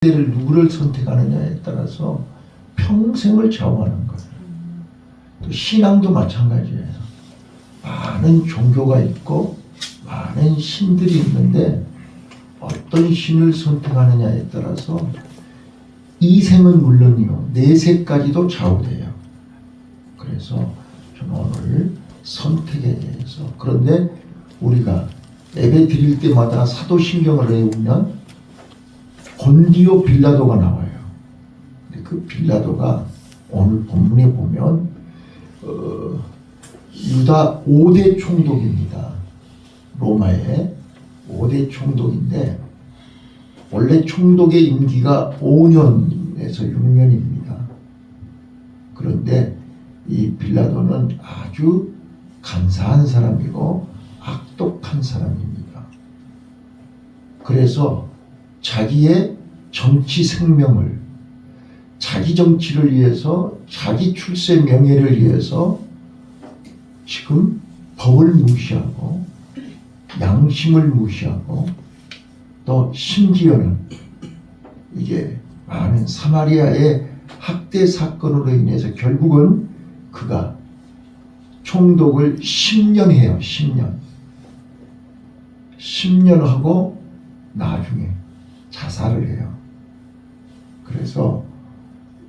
누구를 선택하느냐에 따라서 평생을 좌우하는 거예요. 또 신앙도 마찬가지예요. 많은 종교가 있고 많은 신들이 있는데 어떤 신을 선택하느냐에 따라서 이 생은 물론이요 내세까지도 좌우돼요. 그래서 저는 오늘 선택에 대해서, 그런데 우리가 예배 드릴 때마다 사도신경을 외우면 본디오 빌라도가 나와요. 근데 그 빌라도가 오늘 본문에 보면 유다 5대 총독입니다. 로마의 5대 총독인데 원래 총독의 임기가 5년에서 6년입니다. 그런데 이 빌라도는 아주 간사한 사람이고 악독한 사람입니다. 그래서 자기의 정치 생명을, 자기 정치를 위해서, 자기 출세 명예를 위해서 지금 법을 무시하고 양심을 무시하고 또 심지어는 이게 많은 사마리아의 학대 사건으로 인해서 결국은 그가 총독을 10년 해요. 10년 하고 나중에 자살을 해요. 그래서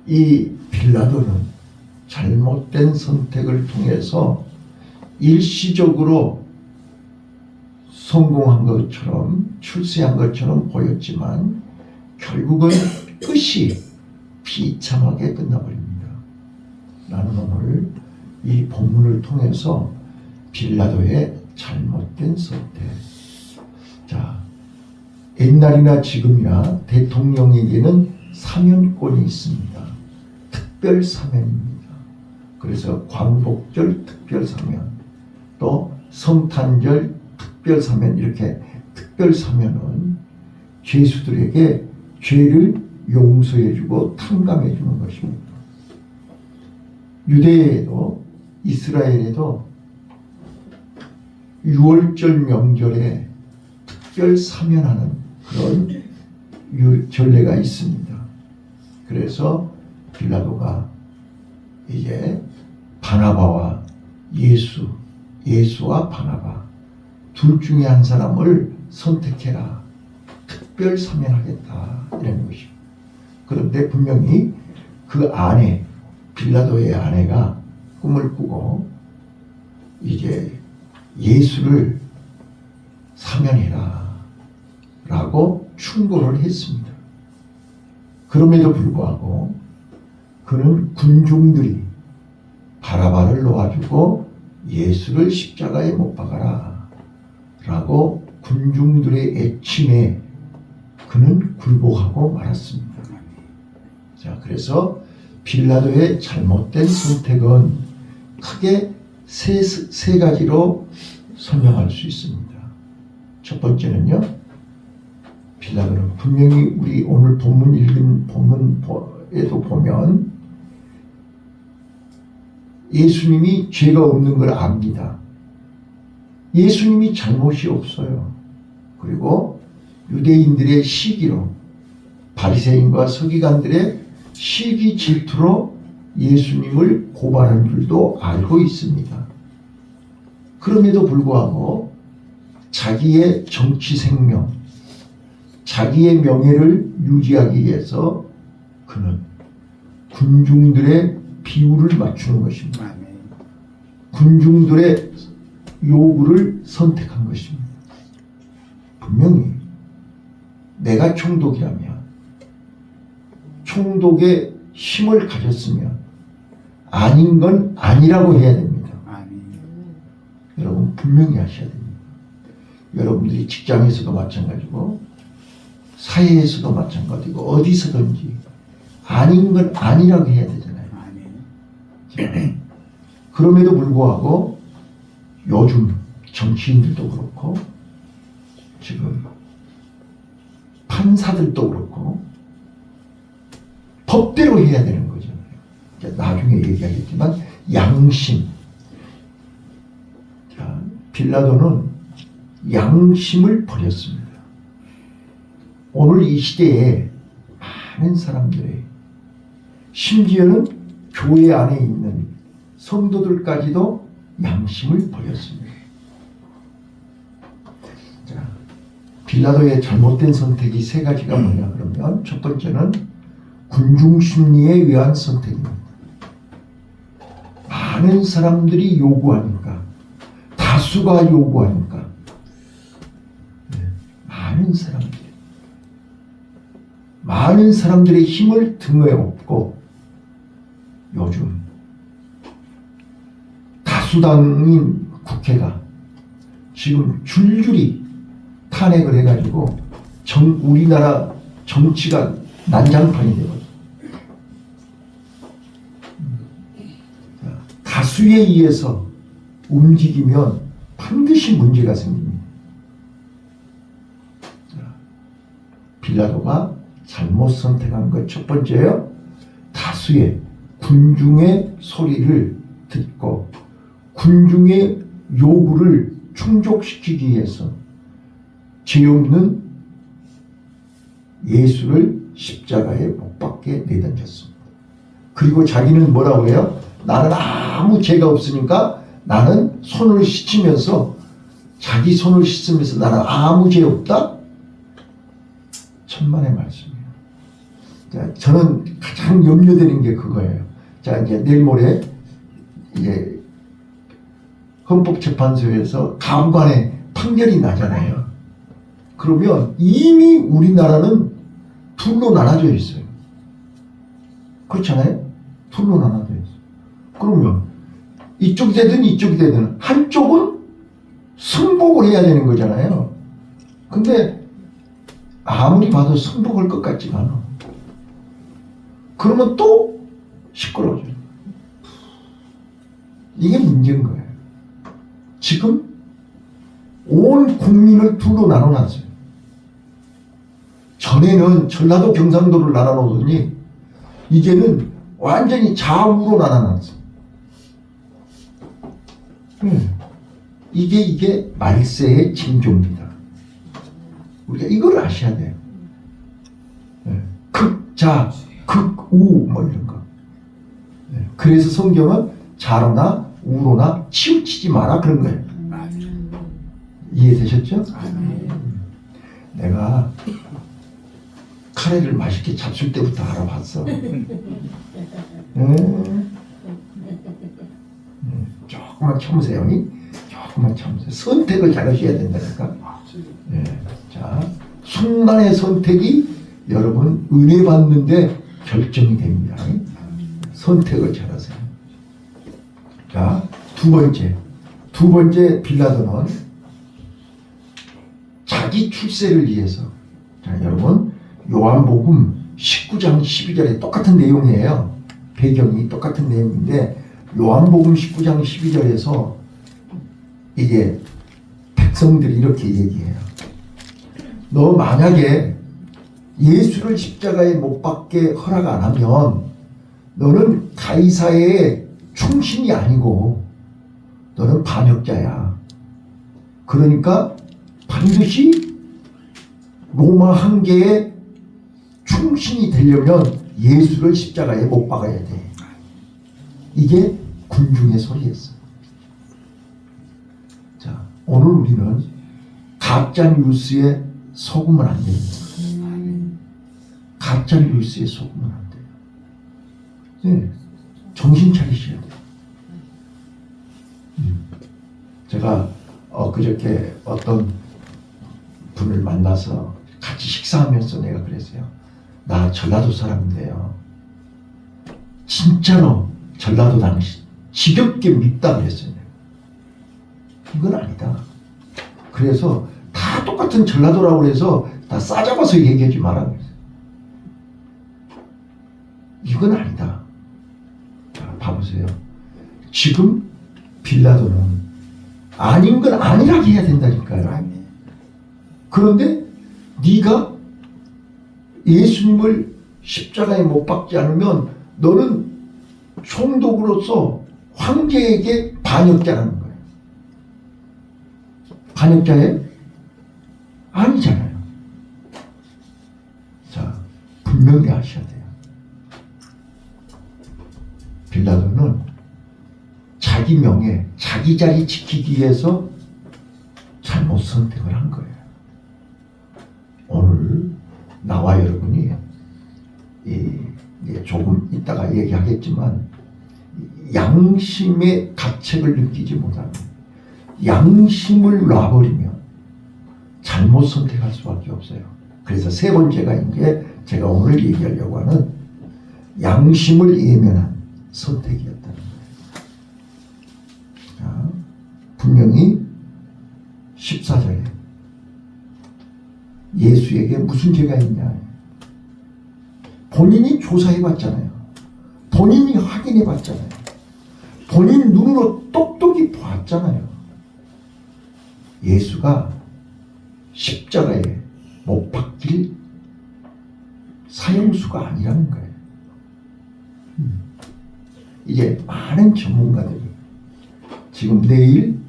이 빌라도는 잘못된 선택을 통해서 일시적으로 성공한 것처럼 출세한 것처럼 보였지만 결국은 끝이 비참하게 끝나버립니다. 나는 오늘 이 본문을 통해서 빌라도의 잘못된 선택, 자, 옛날이나 지금이나 대통령에게는 사면권이 있습니다. 특별 사면입니다. 그래서 광복절 특별 사면, 또 성탄절 특별 사면, 이렇게 특별 사면은 죄수들에게 죄를 용서해주고 탕감해주는 것입니다. 유대에도 이스라엘에도 6월절 명절에 특별 사면하는 그런 전례가 있습니다. 그래서 빌라도가 이제 바나바와 예수와 바나바 둘 중에 한 사람을 선택해라, 특별 사면하겠다, 이런 것입니다. 그런데 분명히 그 아내, 빌라도의 아내가 꿈을 꾸고 이제 예수를 사면해라 라고 충고를 했습니다. 그럼에도 불구하고 그는 군중들이 바라바를 놓아주고 예수를 십자가에 못 박아라 라고 군중들의 애침에 그는 굴복하고 말았습니다. 자, 그래서 빌라도의 잘못된 선택은 크게 세 가지로 설명할 수 있습니다. 첫 번째는요, 빌라도는 분명히 우리 오늘 본문 읽은 본문에도 보면 예수님이 죄가 없는 걸 압니다. 예수님이 잘못이 없어요. 그리고 유대인들의 시기로, 바리새인과 서기관들의 시기 질투로 예수님을 고발한 줄도 알고 있습니다. 그럼에도 불구하고 자기의 정치 생명, 자기의 명예를 유지하기 위해서 그는 군중들의 비율을 맞추는 것입니다. 군중들의 요구를 선택한 것입니다. 분명히 내가 총독이라면, 총독의 힘을 가졌으면 아닌 건 아니라고 해야 됩니다. 여러분 분명히 하셔야 됩니다. 여러분들이 직장에서도 마찬가지고 사회에서도 마찬가지고 어디서든지 아닌 건 아니라고 해야 되잖아요. 자, 그럼에도 불구하고 요즘 정치인들도 그렇고 지금 판사들도 그렇고 법대로 해야 되는 거잖아요. 나중에 얘기하겠지만 양심. 자, 빌라도는 양심을 버렸습니다. 오늘 이 시대에 많은 사람들의 심지어는 교회 안에 있는 성도들까지도 양심을 버렸습니다. 자, 빌라도의 잘못된 선택이 세 가지가 뭐냐 그러면 첫 번째는 군중 심리에 의한 선택입니다. 많은 사람들이 요구하니까, 다수가 요구하니까, 많은 사람들의 힘을 등에 업고 요즘 다수당인 국회가 지금 줄줄이 탄핵을 해가지고 우리나라 정치가 난장판이 되거든요. 다수에 의해서 움직이면 반드시 문제가 생깁니다. 빌라도가 잘못 선택한 것 첫 번째요. 다수의 군중의 소리를 듣고 군중의 요구를 충족시키기 위해서 죄 없는 예수를 십자가에 못 박게 내던졌습니다. 그리고 자기는 뭐라고 해요? 나는 아무 죄가 없으니까 나는 손을 씻으면서 자기 손을 씻으면서 나는 아무 죄 없다? 천만의 말씀이에요. 자, 저는 가장 염려되는 게 그거예요. 자, 이제 내일 모레 이제 헌법재판소에서 가부간의 판결이 나잖아요. 그러면 이미 우리나라는 둘로 나눠져 있어요. 그렇잖아요? 둘로 나눠져 있어요. 그러면 이쪽이 되든 이쪽이 되든 한쪽은 승복을 해야 되는 거잖아요. 근데 아무리 봐도 승복할 것 같지가 않아. 그러면 또 시끄러워져요. 이게 문제인 거예요. 지금 온 국민을 둘로 나눠놨어요. 전에는 전라도 경상도를 나눠놓더니 이제는 완전히 좌우로 나눠놨어요. 이게 말세의 징조입니다. 우리가 이걸 아셔야 돼요. 극자, 극우 뭐 이런 거. 그래서 성경은 좌로나 우로나 치우치지 마라 그런 거예요. 이해되셨죠? 내가 카레를 맛있게 잡술 때부터 알아봤어. 조금만 참으세요. 조금만 참으세요. 선택을 잘 하셔야 된다니까. 자, 순간의 선택이 여러분 은혜 받는데 결정이 됩니다. 선택을 잘 하세요. 자, 두 번째 빌라도는 자기 출세를 위해서. 자, 여러분 요한복음 19장 12절에 똑같은 내용이에요. 배경이 똑같은 내용인데 요한복음 19장 12절에서 이게 백성들이 이렇게 얘기해요. 너 만약에 예수를 십자가에 못 박게 허락 안 하면 너는 가이사의 충신이 아니고 너는 반역자야. 그러니까 반드시 로마 황제의 충신이 되려면 예수를 십자가에 못 박아야 돼. 이게 군중의 소리였어. 자, 오늘 우리는 가짜 뉴스에 속으면 안 됩니다. 가짜 뉴스에 속으면 안 돼요. 네, 정신 차리셔야 돼요. 제가 그저께 어떤 분을 만나서 같이 식사하면서 내가 그랬어요. 나 전라도 사람인데요. 진짜로 전라도 당신 지겹게 밉다 그랬어요. 이건 아니다. 그래서 다 똑같은 전라도라고 해서 다 싸잡아서 얘기하지 마라 그랬어요. 이건 아니다. 자, 봐보세요. 지금 빌라도는 아닌 건 아니라고 해야 된다니까요. 그런데 네가 예수님을 십자가에 못 박지 않으면 너는 총독으로서 황제에게 반역자라는 거예요. 반역자예요? 아니잖아요. 자, 분명히 분명히 아셔야 돼요. 빌라도는 자기 명예, 자기 자리 지키기 위해서 잘못 선택을 한 거예요. 오늘 나와 여러분이 조금 이따가 얘기하겠지만 양심의 가책을 느끼지 못하면, 양심을 놔버리면 잘못 선택할 수밖에 없어요. 그래서 세 번째가 이제 제가 오늘 얘기하려고 하는 양심을 예면한 선택이었다는 거예요. 자, 분명히 14절에 예수에게 무슨 죄가 있냐, 본인이 조사해 봤잖아요. 본인이 확인해 봤잖아요. 본인 눈으로 똑똑히 봤잖아요. 예수가 십자가에 못 박힐 사형수가 아니라는 거예요. 이제 많은 전문가들이 지금 내일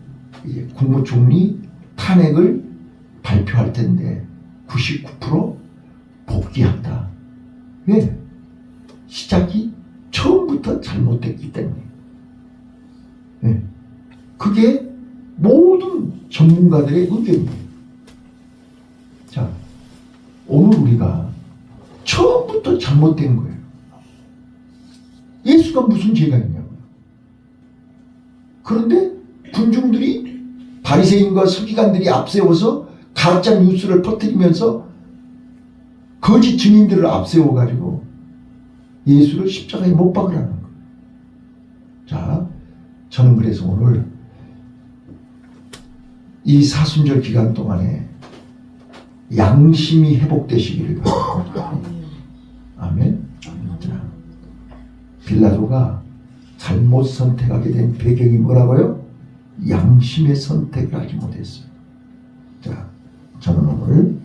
이제 국무총리 탄핵을 발표할 텐데 99% 복귀한다. 왜? 시작이 처음부터 잘못됐기 때문에. 네. 그게 모든 전문가들의 의견이에요. 자, 오늘 우리가 처음부터 잘못된 거예요. 예수가 무슨 죄가 있냐고요. 그런데 군중들이, 바리새인과 서기관들이 앞세워서 가짜 뉴스를 퍼뜨리면서 거짓 증인들을 앞세워가지고 예수를 십자가에 못 박으라는 거예요. 자, 저는 그래서 오늘 이 사순절 기간 동안에 양심이 회복되시기를 바랍니다. 아멘. 자, 빌라도가 잘못 선택하게 된 배경이 뭐라고요? 양심의 선택을 하지 못했어요. 자, 저는 오늘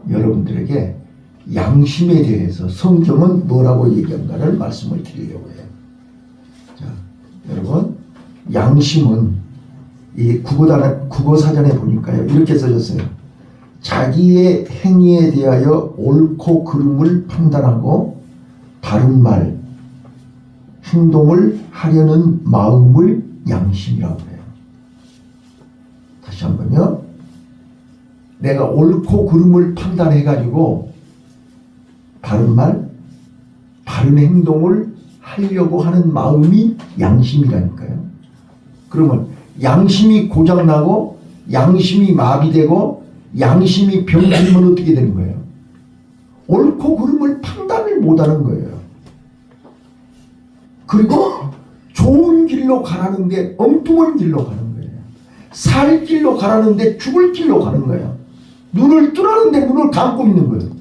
여러분들에게 양심에 대해서 성경은 뭐라고 얘기한가를 말씀을 드리려고 해요. 자, 여러분, 양심은 이 국어사전에 보니까요, 이렇게 써졌어요. 자기의 행위에 대하여 옳고 그름을 판단하고 바른 말, 행동을 하려는 마음을 양심이라고 해요. 다시 한번요. 내가 옳고 그름을 판단해가지고 바른 말, 바른 행동을 하려고 하는 마음이 양심이라니까요. 그러면 양심이 고장나고 양심이 마비되고 양심이 병들면 어떻게 되는 거예요? 옳고 그름을 판단을 못하는 거예요. 그리고 좋은 길로 가라는데 엉뚱한 길로 가는 거예요. 살 길로 가라는데 죽을 길로 가는 거예요. 눈을 뜨라는데 눈을 감고 있는 거예요.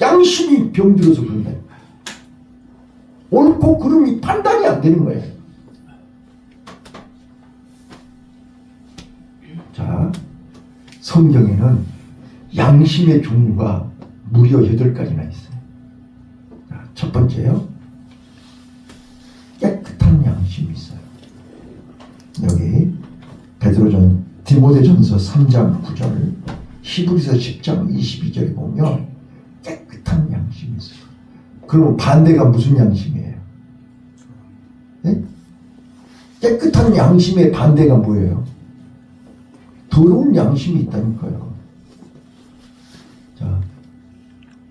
양심이 병들어서 그런다. 옳고 그름이 판단이 안 되는 거예요. 자, 성경에는 양심의 종류가 무려 8가지나 있어요. 자, 첫 번째요. 깨끗한 양심이 있어요. 여기 디모데전서 3장 9절, 히브리서 10장 22절에 보면 깨끗한 양심이 있어요. 그러면 반대가 무슨 양심이에요? 네? 깨끗한 양심의 반대가 뭐예요? 더러운 양심이 있다니까요. 자,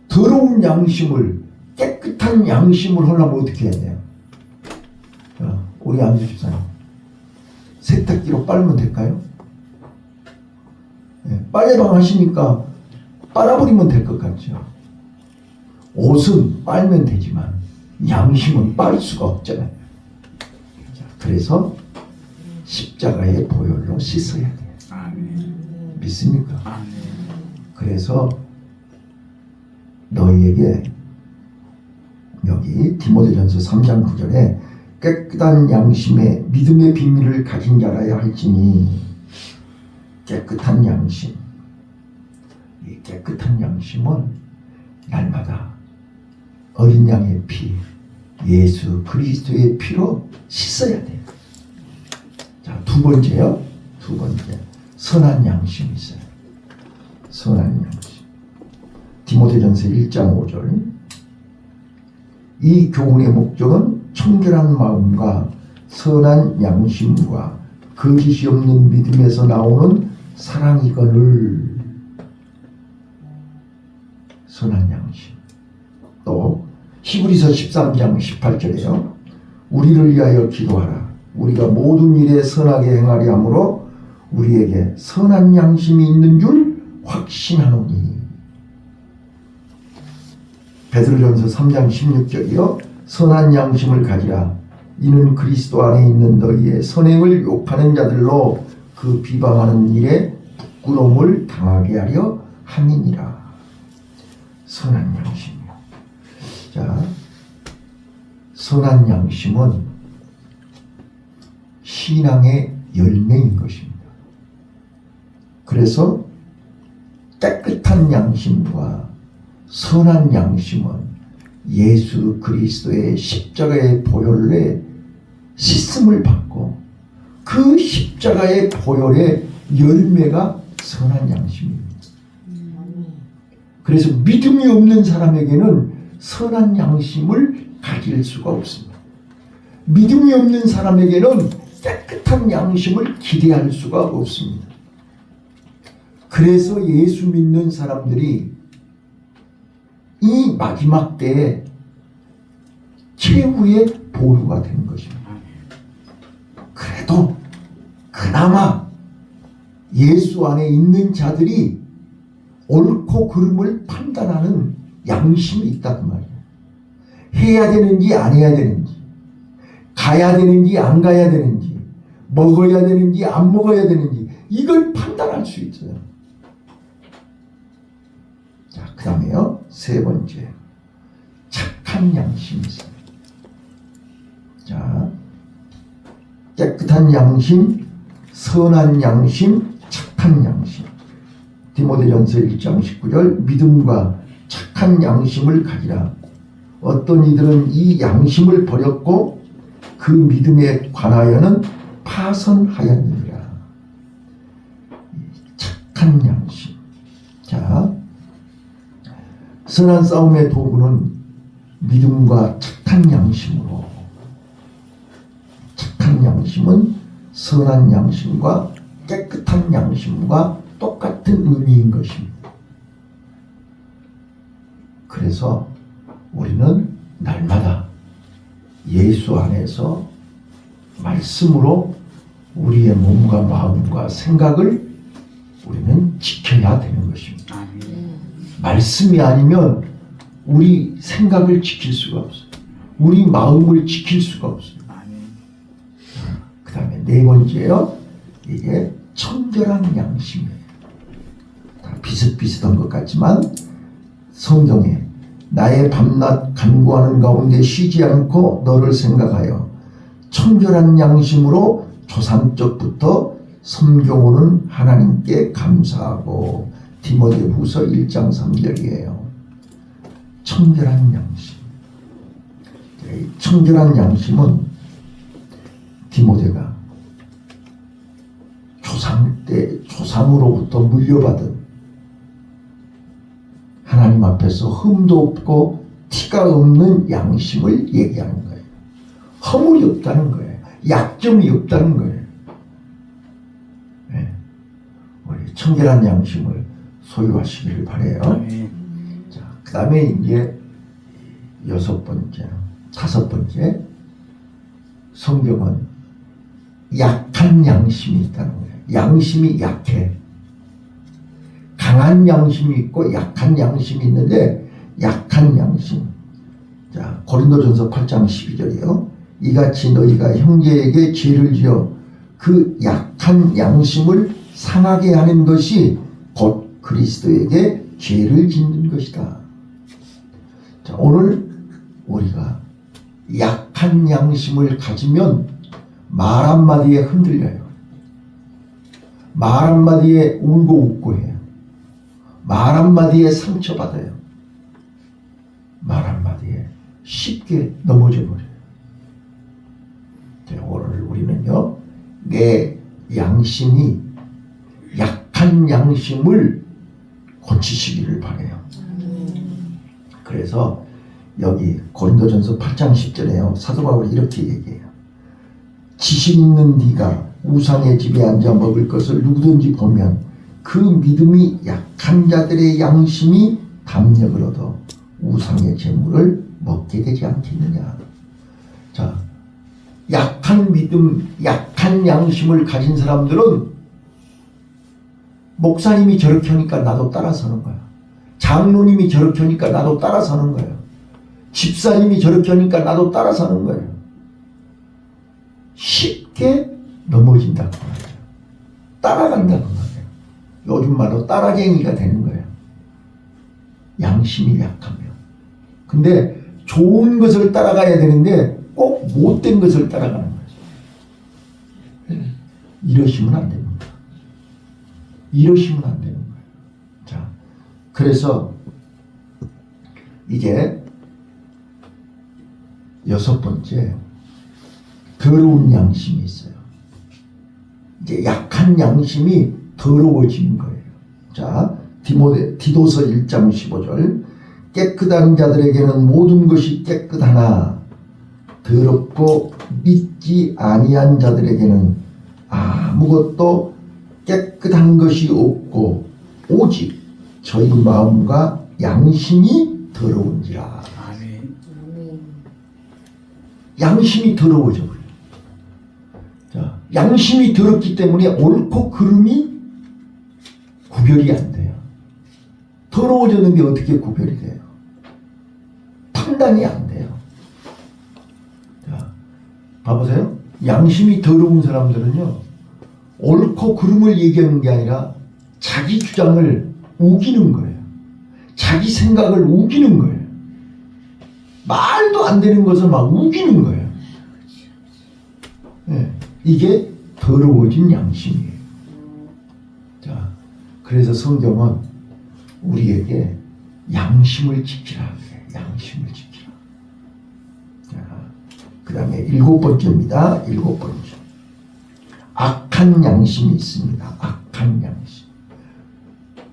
더러운 양심을 깨끗한 양심을 하려면 어떻게 해야 돼요? 자, 우리 안주 집사님, 세탁기로 빨면 될까요? 네, 빨래방 하시니까 빨아버리면 될 것 같죠. 옷은 빨면 되지만 양심은 빨 수가 없잖아요. 자, 그래서 십자가의 보혈로 씻어야 돼요. 아멘. 믿습니까? 아멘. 그래서 너희에게 여기 디모데전서 3장 9절에 깨끗한 양심에 믿음의 비밀을 가진 자라야 할지니, 깨끗한 양심, 이 깨끗한 양심은 날마다 어린 양의 피, 예수 그리스도의 피로 씻어야 돼요. 자, 두 번째요. 두 번째, 선한 양심이 있어요. 선한 양심. 디모데전서 1장 5절. 이 교훈의 목적은 청결한 마음과 선한 양심과 거짓이 없는 믿음에서 나오는 사랑이거늘. 선한 양심. 또 히브리서 13장 18절에요. 우리를 위하여 기도하라. 우리가 모든 일에 선하게 행하려 함으로 우리에게 선한 양심이 있는 줄 확신하노니. 베드로전서 3장 16절이요. 선한 양심을 가지라. 이는 그리스도 안에 있는 너희의 선행을 욕하는 자들로 그 비방하는 일에 부끄러움을 당하게 하려 함이니라. 선한 양심이요. 자, 선한 양심은 신앙의 열매인 것입니다. 그래서 깨끗한 양심과 선한 양심은 예수 그리스도의 십자가의 보혈에 씻음을 받고 그 십자가의 보혈의 열매가 선한 양심입니다. 그래서 믿음이 없는 사람에게는 선한 양심을 가질 수가 없습니다. 믿음이 없는 사람에게는 깨끗한 양심을 기대할 수가 없습니다. 그래서 예수 믿는 사람들이 이 마지막 때에 최후의 보루가 되는 것입니다. 그래도 그나마 예수 안에 있는 자들이 옳고 그름을 판단하는 양심이 있다 그 말이에요. 해야 되는지 안 해야 되는지, 가야 되는지 안 가야 되는지, 먹어야 되는지 안 먹어야 되는지 이걸 판단할 수 있어요. 자, 그 다음에요. 세 번째, 착한 양심이 있습니다. 자, 깨끗한 양심, 선한 양심, 착한 양심. 디모데전서 1장 19절. 믿음과 착한 양심을 가지라. 어떤 이들은 이 양심을 버렸고 그 믿음에 관하여는 파선하였느니라. 착한 양심. 자, 선한 싸움의 도구는 믿음과 착한 양심으로. 착한 양심은 선한 양심과 깨끗한 양심과 똑같은 의미인 것입니다. 그래서 우리는 날마다 예수 안에서 말씀으로 우리의 몸과 마음과 생각을 우리는 지켜야 되는 것입니다. 말씀이 아니면 우리 생각을 지킬 수가 없어요. 우리 마음을 지킬 수가 없어요. 그 다음에 네 번째요. 이게 청결한 양심이에요. 다 비슷비슷한 것 같지만 성경에 나의 밤낮 간구하는 가운데 쉬지 않고 너를 생각하여 청결한 양심으로 조상적부터 섬겨오는 하나님께 감사하고. 디모데후서 1장 3절이에요. 청결한 양심. 청결한 양심은 디모데가 조상으로부터 물려받은 하나님 앞에서 흠도 없고 티가 없는 양심을 얘기하는 거예요. 허물이 없다는 거예요. 약점이 없다는 거예요. 네. 우리 청결한 양심을 소유하시기를 바라요. 자, 그 다음에 이제 다섯 번째, 성경은 약한 양심이 있다는 거예요. 양심이 약해. 강한 양심이 있고 약한 양심이 있는데 약한 양심. 자, 고린도전서 8장 12절이요. 이같이 너희가 형제에게 죄를 지어 그 약한 양심을 상하게 하는 것이 곧 그리스도에게 죄를 짓는 것이다. 자, 오늘 우리가 약한 양심을 가지면 말 한마디에 흔들려요. 말 한마디에 울고 웃고 해요. 말 한마디에 상처받아요. 말 한마디에 쉽게 넘어져 버려요. 자, 오늘 우리는요, 내 양심이 약한 양심을 고치시기를 바라요. 그래서 여기 고린도전서 8장 10절에요. 사도 바울이 이렇게 얘기해요. 지식 있는 네가 우상의 집에 앉아 먹을 것을 누구든지 보면 그 믿음이 약한 자들의 양심이 담력을 얻어 우상의 재물을 먹게 되지 않겠느냐. 자, 약한 믿음, 약한 양심을 가진 사람들은 목사님이 저렇게 하니까 나도 따라서는 거야. 장로님이 저렇게 하니까 나도 따라서는 거예요. 집사님이 저렇게 하니까 나도 따라서는 거예요. 쉽게 넘어진다고 말이에요. 따라간다고 말이에요. 요즘 말로 따라쟁이가 되는 거예요. 양심이 약하면. 근데 좋은 것을 따라가야 되는데 꼭 못된 것을 따라가는 거죠. 이러시면 안 됩니다. 이러시면 안 되는 거예요. 자, 그래서 이제 6번째, 더러운 양심이 있어요. 이제 약한 양심이 더러워지는 거예요. 자, 디도서 1장 15절. 깨끗한 자들에게는 모든 것이 깨끗하나 더럽고 믿지 아니한 자들에게는 아무것도 깨끗한 것이 없고 오직 저희 마음과 양심이 더러운지라. 양심이 더러워져 버려요. 자, 양심이 더럽기 때문에 옳고 그름이 구별이 안 돼요. 더러워졌는데 어떻게 구별이 돼요? 판단이 안 돼요. 자, 봐보세요. 양심이 더러운 사람들은요, 옳고 그름을 얘기하는 게 아니라 자기 주장을 우기는 거예요. 자기 생각을 우기는 거예요. 말도 안 되는 것을 막 우기는 거예요. 네, 이게 더러워진 양심이에요. 자, 그래서 성경은 우리에게 양심을 지키라 그래요. 양심을 지키라. 자, 그 다음에 7번째입니다. 7번째. 악한 양심이 있습니다. 악한 양심.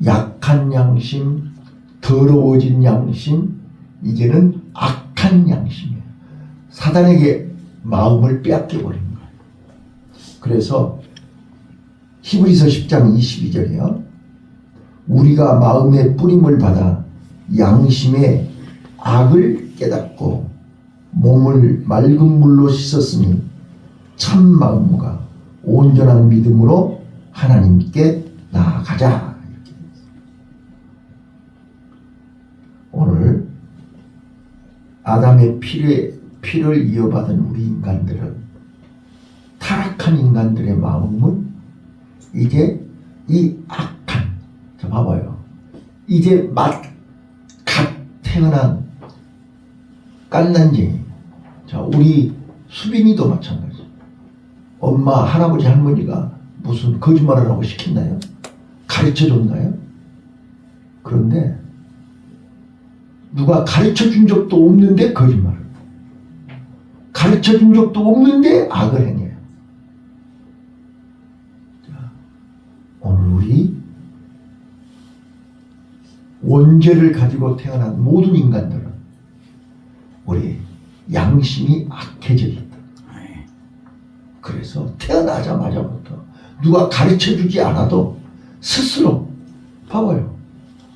약한 양심, 더러워진 양심, 이제는 악한 양심이에요. 사단에게 마음을 빼앗겨버린 거예요. 그래서 히브리서 10장 22절이요. 우리가 마음의 뿌림을 받아 양심의 악을 깨닫고 몸을 맑은 물로 씻었으니 참 마음과 온전한 믿음으로 하나님께 나아가자. 이렇게. 오늘 아담의 피를 이어받은 우리 인간들은, 타락한 인간들의 마음은 이제 이 악한, 자 봐봐요. 이제 갓 태어난 깐난쟁이. 자, 우리 수빈이도 마찬가지. 엄마, 할아버지, 할머니가 무슨 거짓말을 하고 시켰나요? 가르쳐 줬나요? 그런데 누가 가르쳐 준 적도 없는데 거짓말을, 가르쳐 준 적도 없는데 악을 행해요. 자, 오늘 우리 원죄를 가지고 태어난 모든 인간들은 우리 양심이 악해져 있다. 그래서 태어나자마자부터 누가 가르쳐주지 않아도 스스로, 봐봐요.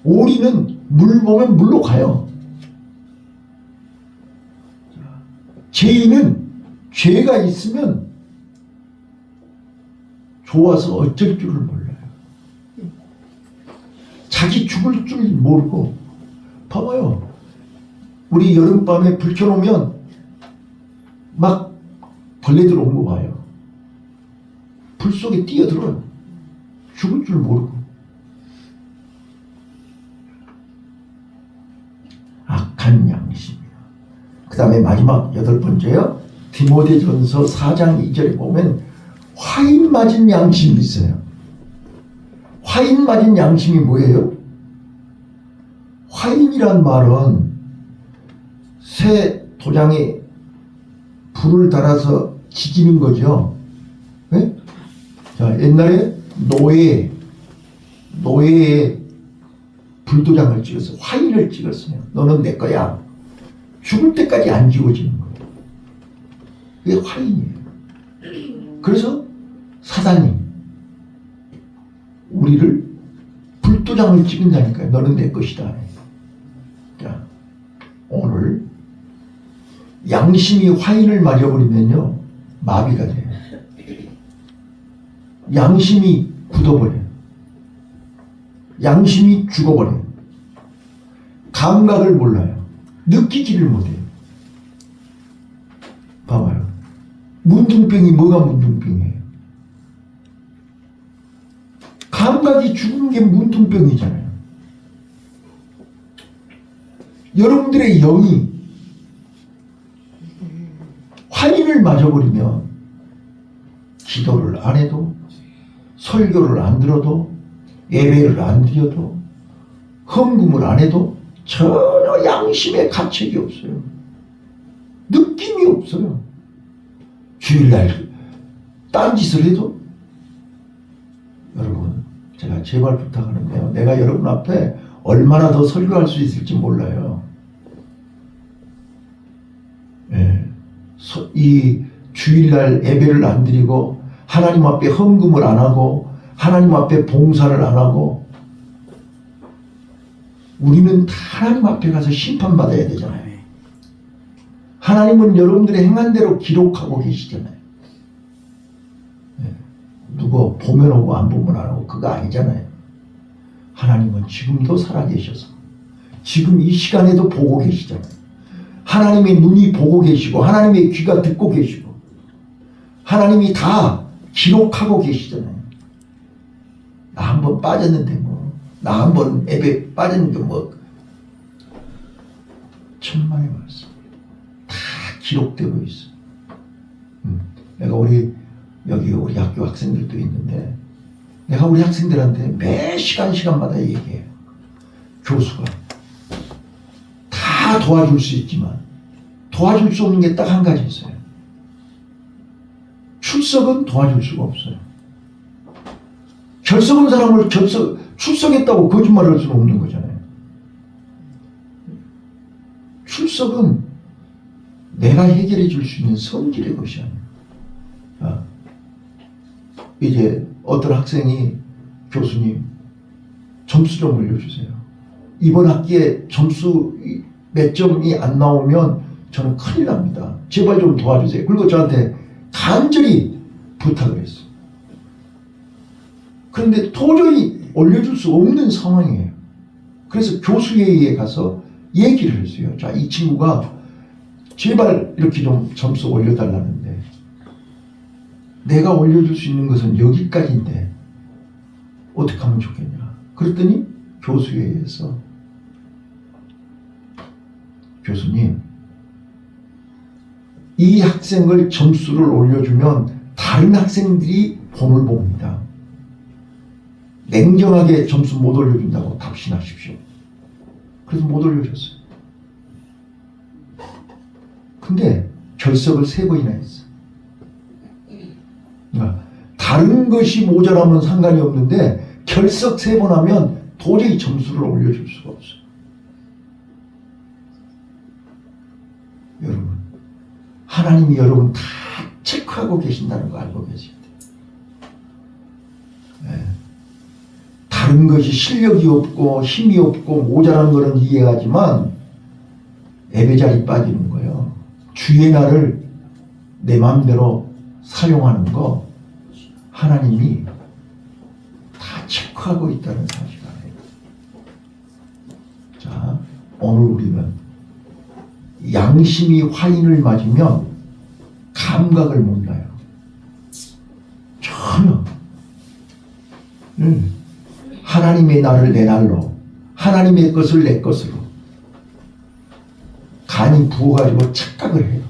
오리는 물 보면 물로 가요. 죄인은 죄가 있으면 좋아서 어쩔 줄을 몰라요. 자기 죽을 줄 모르고. 봐봐요. 우리 여름밤에 불 켜놓으면 막 벌레들 온 거 봐요. 불 속에 뛰어들어요. 죽을 줄 모르고. 악한 양심이요. 그 다음에 마지막 8번째요. 디모데전서 4장 2절에 보면 화인 맞은 양심이 있어요. 화인 맞은 양심이 뭐예요? 화인이란 말은 새 도장에 불을 달아서 지지는 거죠. 네? 자, 옛날에 노예에 불도장을 찍어서 화인을 찍었어요. 너는 내 거야. 죽을 때까지 안 지워지는 거예요. 그게 화인이에요. 그래서 사단이 우리를 불도장을 찍은다니까요. 너는 내 것이다. 자, 오늘 양심이 화인을 맞아버리면요 마비가 돼요. 양심이 굳어버려요. 양심이 죽어버려요. 감각을 몰라요. 느끼지를 못해요. 봐봐요. 문둥병이 뭐가 문둥병이에요? 감각이 죽은 게 문둥병이잖아요. 여러분들의 영이 화인을 맞아버리면 기도를 안 해도 설교를 안 들어도 예배를 안 드려도 헌금을 안 해도 전혀 양심의 가책이 없어요. 느낌이 없어요. 주일날 딴짓을 해도 여러분 제가 제발 부탁하는데요. 내가 여러분 앞에 얼마나 더 설교할 수 있을지 몰라요. 예. 이 주일날 예배를 안 드리고 하나님 앞에 헌금을 안 하고 하나님 앞에 봉사를 안 하고 우리는 다 하나님 앞에 가서 심판받아야 되잖아요. 하나님은 여러분들의 행한 대로 기록하고 계시잖아요. 누구 보면 오고 안 보면 안 오고 그거 아니잖아요. 하나님은 지금도 살아계셔서 지금 이 시간에도 보고 계시잖아요. 하나님의 눈이 보고 계시고 하나님의 귀가 듣고 계시고 하나님이 다 기록하고 계시잖아요. 나 한 번 빠졌는데 뭐 나 한 번 예배 빠졌는데 뭐 천만의 말씀 다 기록되고 있어. 내가 우리 여기 우리 학교 학생들도 있는데 내가 우리 학생들한테 매 시간마다 얘기해요. 교수가 다 도와줄 수 있지만 도와줄 수 없는 게 딱 한 가지 있어요. 출석은 도와줄 수가 없어요. 결석한 사람을 출석했다고 거짓말을 할 수는 없는 거잖아요. 출석은 내가 해결해 줄 수 있는 성질의 것이 아니에요. 이제 어떤 학생이 교수님 점수 좀 올려주세요. 이번 학기에 점수 몇 점이 안 나오면 저는 큰일 납니다. 제발 좀 도와주세요. 그리고 저한테 간절히 부탁을 했어요. 그런데 도저히 올려줄 수 없는 상황이에요. 그래서 교수회의에 가서 얘기를 했어요. 자, 이 친구가 제발 이렇게 좀 점수 올려달라는데 내가 올려줄 수 있는 것은 여기까지인데 어떻게 하면 좋겠냐. 그랬더니 교수회의에서 교수님 이 학생을 점수를 올려주면 다른 학생들이 본을 봅니다. 냉정하게 점수 못 올려준다고 답신하십시오. 그래서 못 올려줬어요. 근데 결석을 3번이나 했어. 그러니까 다른 것이 모자라면 상관이 없는데 결석 3번 하면 도저히 점수를 올려줄 수가 없어요. 여러분, 하나님이 여러분 다 체크하고 계신다는 거 알고 계세요. 네. 다른 것이 실력이 없고 힘이 없고 모자란 거는 이해하지만 예배자리 빠지는 거예요. 주의 날을 내 마음대로 사용하는 거 하나님이 다 체크하고 있다는 사실 알아요. 자, 오늘 우리는 양심이 화인을 맞으면 감각을 몰라요. 전혀. 하나님의 날을 내 날로, 하나님의 것을 내 것으로 간이 부어가지고 착각을 해요.